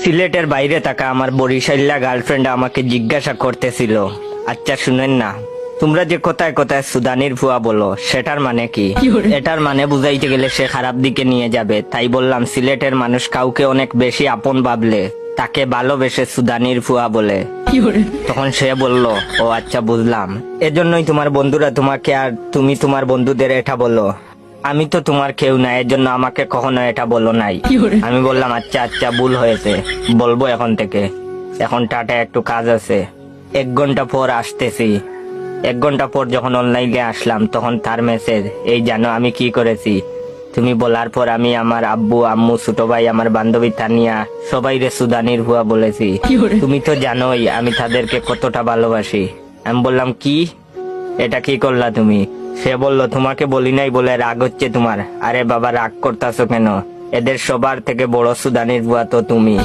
সিলেটের বাইরে থাকা আমার বরিশাল্লা গার্লফ্রেন্ড আমাকে জিজ্ঞাসা করতেছিল, আচ্ছা শুনেন না, তোমরা যে কোথায় কোথায় সুদানির ভুয়া বলো সেটার মানে কি? এটার মানে বুঝাইতে গেলে সে খারাপ দিকে নিয়ে যাবে। তাই বললাম সিলেটের মানুষ কাউকে অনেক বেশি আপন ভাবলে তাকে ভালোবেসে সুদানির ভুয়া বলে। তখন সে বলল, ও আচ্ছা বুঝলাম, এজন্যই তোমার বন্ধুরা তোমাকে আর তুমি তোমার বন্ধুদের এটা বলো। আমি তো তোমার কেউ না, এর জন্য আমাকে কখনো এটা বলো নাই। আমি বললাম আচ্ছা আচ্ছা ভুল হয়েছে, বলবো এখন থেকে। এখন টাটা, একটু কাজ আছে, 1 ঘন্টা পর আসতেছি। 1 ঘন্টা পর যখন অনলাইনে আসলাম তখন তার মেসেজ, এই জানো আমি কি করেছি? তুমি বলার পর আমি আমার আব্বু আম্মু ছোট ভাই আমার বান্ধবী তানিয়া সবাই রে সুদানির ভুয়া বলেছি। তুমি তো জানোই আমি তাদেরকে কতটা ভালোবাসি। আমি বললাম কি, এটা কি করলা তুমি? সে বলল, তোমাকে বলি নাই বলে রাগ হচ্ছে তোমার? আরে বাবা রাগ করতেছো কেন? এদের সবার থেকে বড় সুদানির ভুয়া তো তুমি।